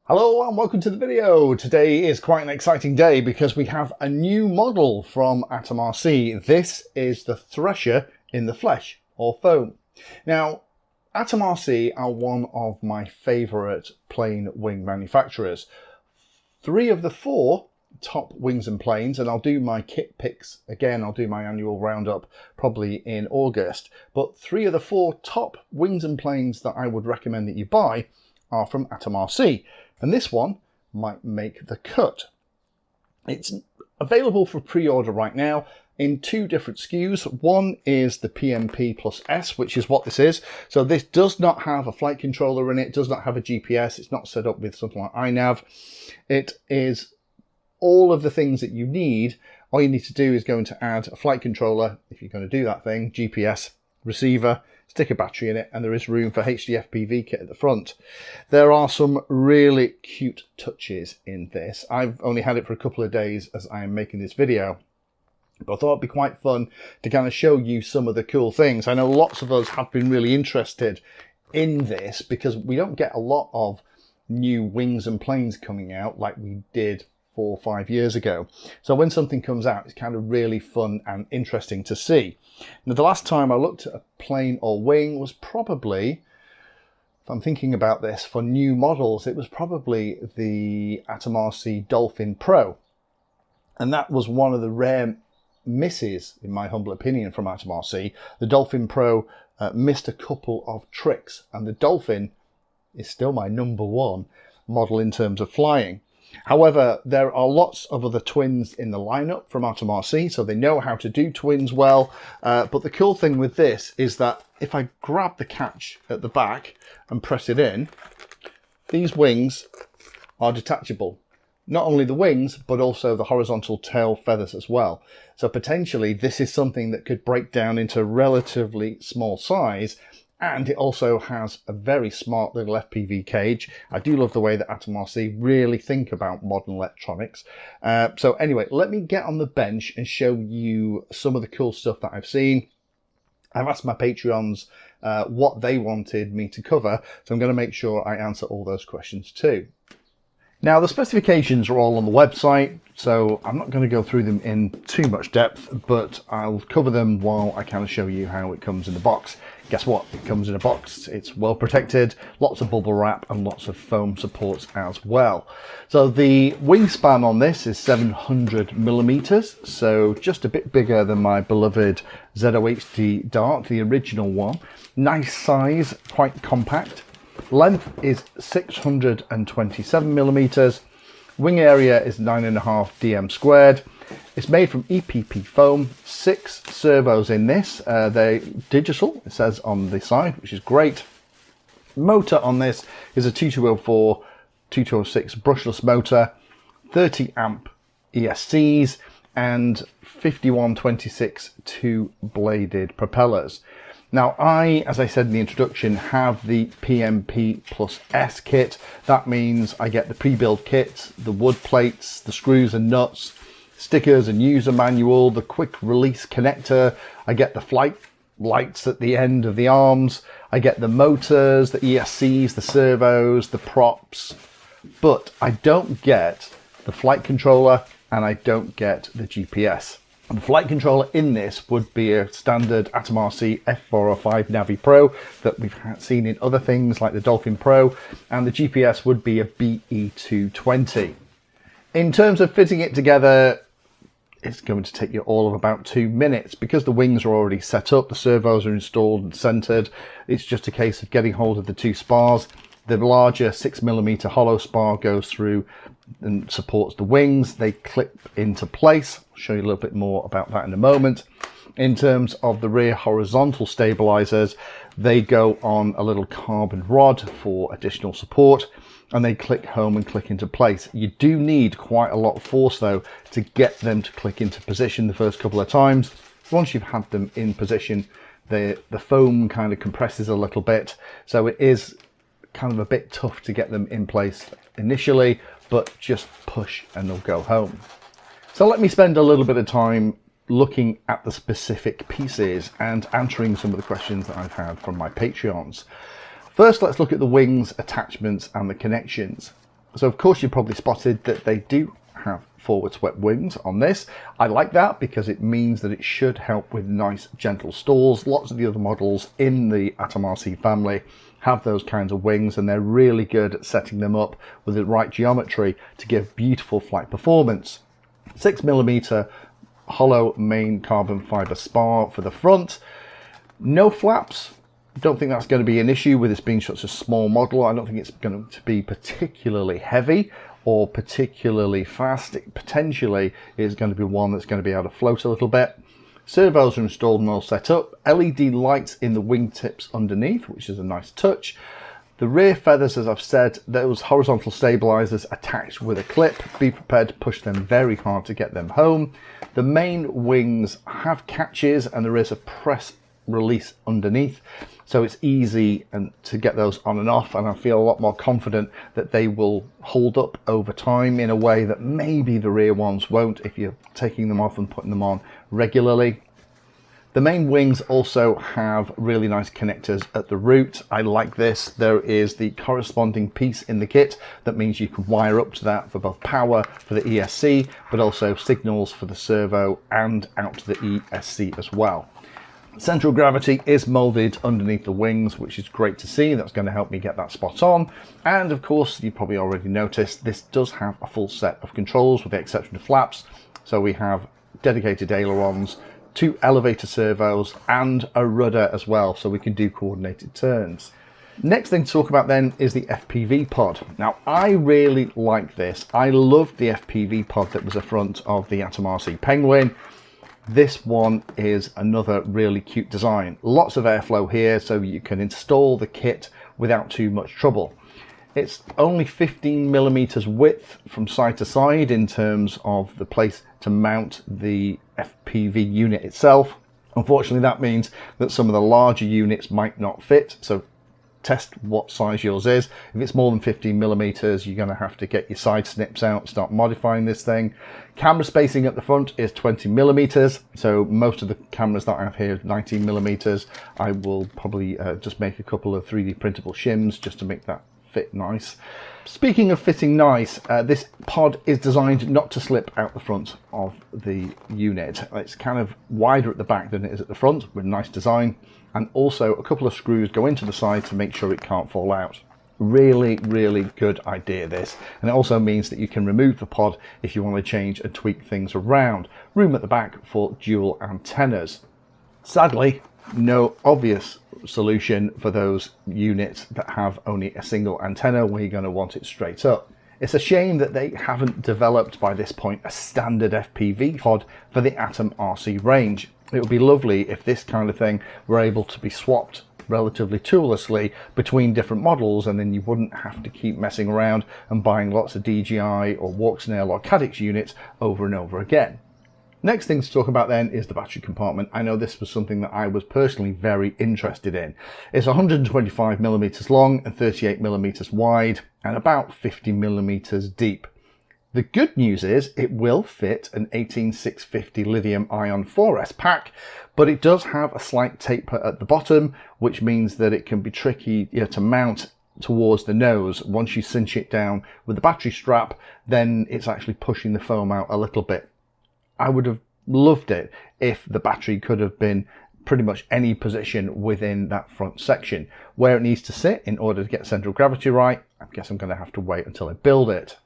Hello and welcome to the video. Today is quite an exciting day because we have a new model from AtomRC. This is the Thresher in the flesh or foam. Now, AtomRC are one of my favourite plane wing manufacturers. 3 of the 4 top wings and planes, and I'll do my kit picks again. I'll do my annual roundup probably in August, but 3 of the 4 top wings and planes that I would recommend that you buy are from AtomRC. And this one might make the cut. It's available for pre-order right now in 2 different SKUs. One is the PMP plus S, which is what this is. So this does not have a flight controller in it, does not have a GPS. It's not set up with something like iNav. It is all of the things that you need. All you need to do is going to add a flight controller, if you're going to do that thing, GPS, receiver, stick a battery in it, and there is room for HD FPV kit at the front. There are some really cute touches in this. I've only had it for a couple of days as I am making this video, but I thought it'd be quite fun to kind of show you some of the cool things. I know lots of us have been really interested in this because we don't get a lot of new wings and planes coming out like we did 4 or 5 years ago. So when something comes out, it's kind of really fun and interesting to see. Now, the last time I looked at a plane or wing was probably, if I'm thinking about this for new models, it was probably the AtomRC Dolphin Pro. And that was one of the rare misses, in my humble opinion, from AtomRC. The Dolphin Pro missed a couple of tricks, and the Dolphin is still my #1 model in terms of flying. However, there are lots of other twins in the lineup from AtomRC, so they know how to do twins well. But the cool thing with this is that if I grab the catch at the back and press it in, these wings are detachable. Not only the wings, but also the horizontal tail feathers as well. So potentially this is something that could break down into relatively small size. And it also has a very smart little FPV cage. I do love the way that AtomRC really think about modern electronics. So anyway, let me get on the bench and show you some of the cool stuff that I've seen. I've asked my Patreons what they wanted me to cover, so I'm going to make sure I answer all those questions too. Now, the specifications are all on the website, so I'm not going to go through them in too much depth, but I'll cover them while I kind of show you how it comes in the box. Guess what? It comes in a box. It's well protected, lots of bubble wrap and lots of foam supports as well. So the wingspan on this is 700 millimeters, so just a bit bigger than my beloved ZOHD Dart, the original one. Nice size, quite compact. Length is 627 millimeters. Wing area is 9.5 dm squared. It's made from EPP foam, 6 servos in this. They're digital, it says on the side, which is great. Motor on this is a 2204, 2206 brushless motor, 30 amp ESCs, and 5126 2-bladed propellers. Now, as I said in the introduction, have the PMP plus S kit. That means I get the pre-built kit, the wood plates, the screws and nuts, stickers and user manual, the quick release connector. I get the flight lights at the end of the arms. I get the motors, the ESCs, the servos, the props, but I don't get the flight controller and I don't get the GPS. The flight controller in this would be a standard AtomRC F405 Navi Pro that we've seen in other things like the Dolphin Pro, and the GPS would be a BE220. In terms of fitting it together, it's going to take you all of about 2 minutes. Because the wings are already set up, the servos are installed and centered, it's just a case of getting hold of the 2 spars. The larger 6mm hollow spar goes through and supports the wings. They clip into place. I'll show you a little bit more about that in a moment. In terms of the rear horizontal stabilizers, they go on a little carbon rod for additional support, and they click home and click into place. You do need quite a lot of force though to get them to click into position the first couple of times. Once you've had them in position, the foam kind of compresses a little bit, so it is kind of a bit tough to get them in place initially, but just push and they'll go home. So let me spend a little bit of time looking at the specific pieces and answering some of the questions that I've had from my Patreons. First, let's look at the wings, attachments and the connections. So of course you've probably spotted that they do have forward swept wings on this. I like that because it means that it should help with nice gentle stalls. Lots of the other models in the AtomRC family have those kinds of wings, and they're really good at setting them up with the right geometry to give beautiful flight performance. 6mm hollow main carbon fiber spar for the front. No flaps. Don't think that's going to be an issue with this being such a small model. I don't think it's going to be particularly heavy or particularly fast. It potentially is going to be one that's going to be able to float a little bit. Servos are installed and all set up. LED lights in the wingtips underneath, which is a nice touch. The rear feathers, as I've said, those horizontal stabilizers attached with a clip. Be prepared to push them very hard to get them home. The main wings have catches and there is a press release underneath, so it's easy to get those on and off, and I feel a lot more confident that they will hold up over time in a way that maybe the rear ones won't if you're taking them off and putting them on regularly. The main wings also have really nice connectors at the root. I like this. There is the corresponding piece in the kit that means you can wire up to that for both power for the ESC, but also signals for the servo and out to the ESC as well. Central gravity is molded underneath the wings, which is great to see. That's going to help me get that spot on. And of course, you've probably already noticed, this does have a full set of controls with the exception of flaps. So we have dedicated ailerons, 2 elevator servos and a rudder as well, so we can do coordinated turns. Next thing to talk about then is the FPV pod. Now I really like this. I loved the FPV pod that was the front of the AtomRC Penguin. This one is another really cute design. Lots of airflow here, so you can install the kit without too much trouble. It's only 15mm width from side to side in terms of the place to mount the FPV unit itself. Unfortunately, that means that some of the larger units might not fit, so test what size yours is. If it's more than 15mm, you're going to have to get your side snips out, start modifying this thing. Camera spacing at the front is 20mm, so most of the cameras that I have here are 19mm. I will probably just make a couple of 3D printable shims just to make that fit nice. Speaking of fitting nice, this pod is designed not to slip out the front of the unit. It's kind of wider at the back than it is at the front, with nice design, and also a couple of screws go into the side to make sure it can't fall out. Really, really good idea this, and it also means that you can remove the pod if you want to change and tweak things around. Room at the back for dual antennas. Sadly, no obvious solution for those units that have only a single antenna where you're going to want it straight up. It's a shame that they haven't developed by this point a standard FPV pod for the AtomRC range. It would be lovely if this kind of thing were able to be swapped relatively toollessly between different models, and then you wouldn't have to keep messing around and buying lots of DJI or Walksnail or Cadix units over and over again. Next thing to talk about then is the battery compartment. I know this was something that I was personally very interested in. It's 125mm long and 38mm wide and about 50mm deep. The good news is it will fit an 18650 lithium-ion 4S pack, but it does have a slight taper at the bottom, which means that it can be tricky to mount towards the nose. Once you cinch it down with the battery strap, then it's actually pushing the foam out a little bit. I would have loved it if the battery could have been pretty much any position within that front section. Where it needs to sit in order to get central gravity right, I guess I'm going to have to wait until I build it.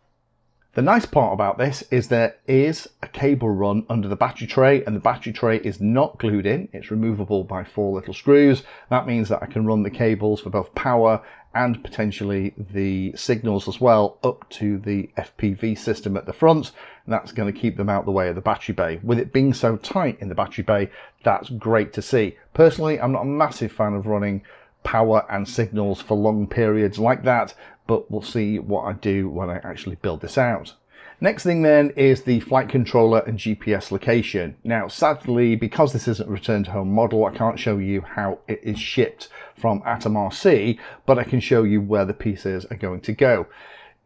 The nice part about this is there is a cable run under the battery tray, and the battery tray is not glued in. It's removable by 4 little screws. That means that I can run the cables for both power and potentially the signals as well up to the FPV system at the front, and that's going to keep them out the way of the battery bay. With it being so tight in the battery bay, that's great to see. Personally, I'm not a massive fan of running power and signals for long periods like that, but we'll see what I do when I actually build this out. Next thing then is the flight controller and GPS location. Now sadly, because this isn't a return to home model, I can't show you how it is shipped from AtomRC, but I can show you where the pieces are going to go.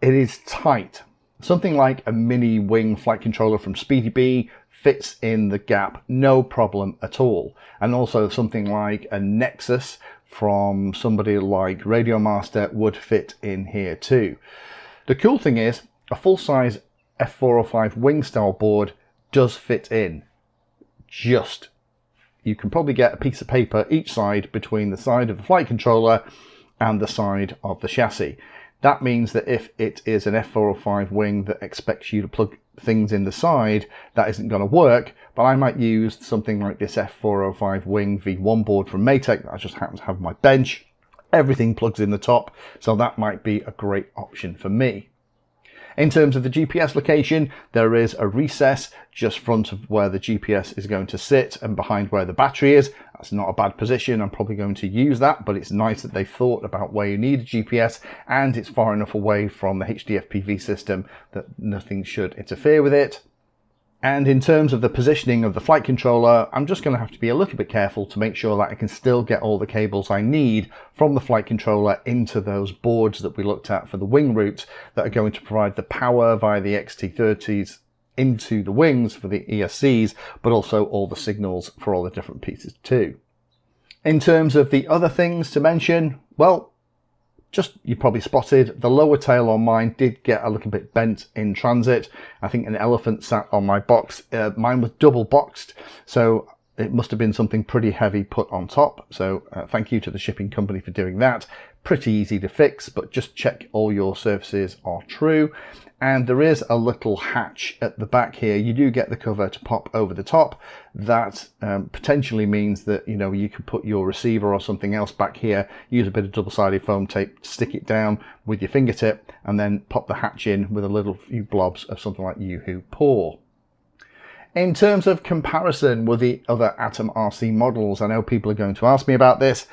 It is tight. Something like a mini wing flight controller from Speedy Bee fits in the gap, no problem at all. And also something like a Nexus from somebody like Radio Master would fit in here too. The cool thing is a full-size F405 wing style board does fit in. You can probably get a piece of paper each side between the side of the flight controller and the side of the chassis. That means that if it is an F405 wing that expects you to plug things in the side, that isn't going to work. But I might use something like this F405 wing V1 board from Maytech that I just happen to have on my bench. Everything plugs in the top, so that might be a great option for me. In terms of the GPS location, there is a recess just front of where the GPS is going to sit and behind where the battery is. That's not a bad position. I'm probably going to use that, but it's nice that they've thought about where you need a GPS, and it's far enough away from the HD FPV system that nothing should interfere with it. And in terms of the positioning of the flight controller, I'm just going to have to be a little bit careful to make sure that I can still get all the cables I need from the flight controller into those boards that we looked at for the wing route that are going to provide the power via the XT30s into the wings for the ESCs, but also all the signals for all the different pieces too. In terms of the other things to mention, well, you probably spotted the lower tail on mine did get a little bit bent in transit. I think an elephant sat on my box. Mine was double boxed, so it must have been something pretty heavy put on top. So thank you to the shipping company for doing that. Pretty easy to fix, but just check all your surfaces are true. And there is a little hatch at the back here. You do get the cover to pop over the top. That potentially means that, you know, you could put your receiver or something else back here, use a bit of double-sided foam tape, stick it down with your fingertip, and then pop the hatch in with a little few blobs of something like Yoo-hoo paw. In terms of comparison with the other AtomRC models, I know people are going to ask me about this.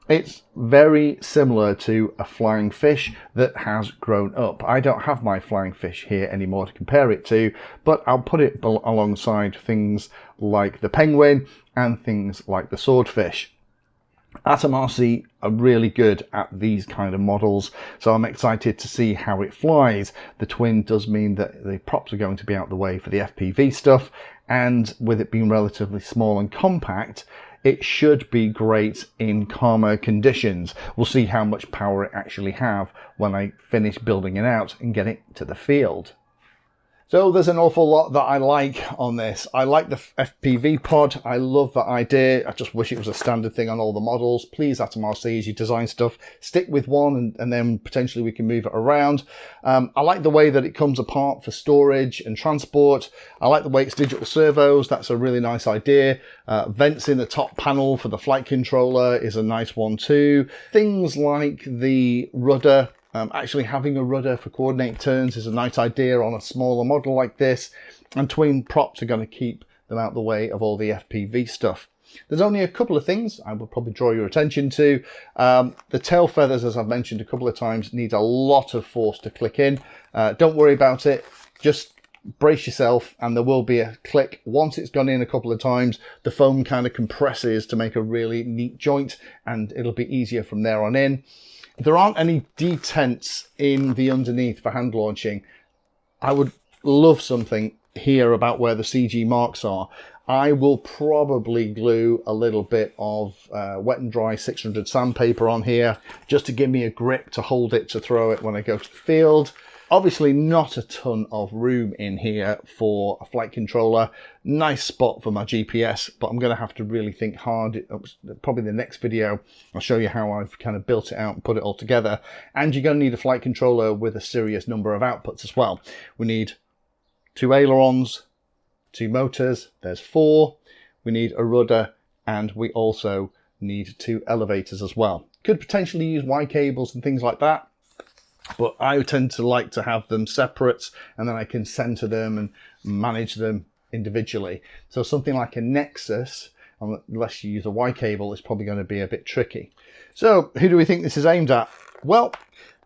It's very similar to a flying fish that has grown up. I don't have my flying fish here anymore to compare it to, but I'll put it alongside things like the penguin and things like the swordfish. AtomRC are really good at these kind of models, so I'm excited to see how it flies. The twin does mean that the props are going to be out the way for the FPV stuff, and with it being relatively small and compact, it should be great in calmer conditions. We'll see how much power it actually have when I finish building it out and get it to the field. So there's an awful lot that I like on this. I like the FPV pod. I love that idea. I just wish it was a standard thing on all the models. Please, AtomRC, as you design stuff, stick with one and then potentially we can move it around. I like the way that it comes apart for storage and transport. I like the way it's digital servos. That's a really nice idea. Vents in the top panel for the flight controller is a nice one too. Things like the rudder. Actually having a rudder for coordinate turns is a nice idea on a smaller model like this, and twin props are going to keep them out the way of all the FPV stuff. There's only a couple of things I will probably draw your attention to. The tail feathers, as I've mentioned a couple of times, need a lot of force to click in. Don't worry about it, just brace yourself and there will be a click. Once it's gone in a couple of times, the foam kind of compresses to make a really neat joint and it'll be easier from there on in. There aren't any detents in the underneath for hand launching. I would love something here about where the CG marks are. I will probably glue a little bit of wet and dry 600 sandpaper on here just to give me a grip to hold it to throw it when I go to the field. Obviously not a ton of room in here for a flight controller. Nice spot for my GPS, but I'm going to have to really think hard. Probably the next video, I'll show you how I've kind of built it out and put it all together. And you're going to need a flight controller with a serious number of outputs as well. We need 2 ailerons, 2 motors, there's 4. We need a rudder, and we also need 2 elevators as well. Could potentially use Y cables and things like that, but I tend to like to have them separate and then I can center them and manage them individually. So something like a Nexus, unless you use a Y cable, is probably going to be a bit tricky. So who do we think this is aimed at? Well,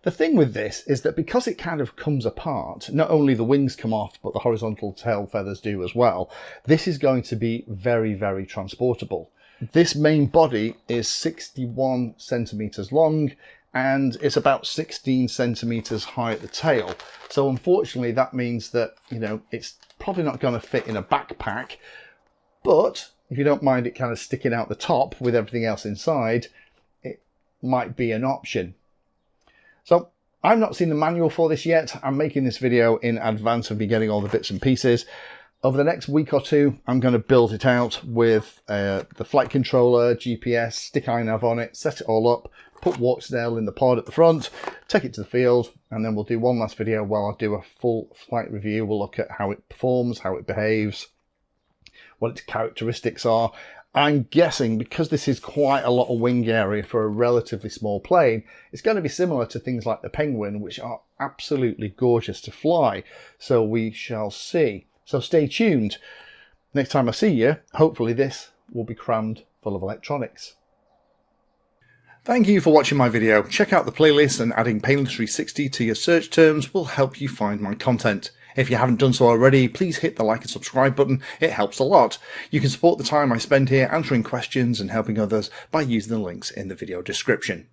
the thing with this is that because it kind of comes apart, not only the wings come off, but the horizontal tail feathers do as well. This is going to be very, very transportable. This main body is 61 centimeters long and it's about 16 centimeters high at the tail. So unfortunately that means that, you know, it's probably not going to fit in a backpack, but if you don't mind it kind of sticking out the top with everything else inside, it might be an option. So I've not seen the manual for this yet. I'm making this video in advance of me getting all the bits and pieces. Over the next week or two, I'm going to build it out with the flight controller, GPS, stick iNav on it, set it all up, put walk snail in the pod at the front, take it to the field, and then we'll do one last video where I'll do a full flight review. We'll look at how it performs, how it behaves, what its characteristics are. I'm guessing because this is quite a lot of wing area for a relatively small plane, it's going to be similar to things like the Penguin, which are absolutely gorgeous to fly. So we shall see. So stay tuned. Next time I see you, hopefully this will be crammed full of electronics. Thank you for watching my video. Check out the playlist, and adding Pedantry 60 to your search terms will help you find my content. If you haven't done so already, please hit the like and subscribe button. It helps a lot. You can support the time I spend here answering questions and helping others by using the links in the video description.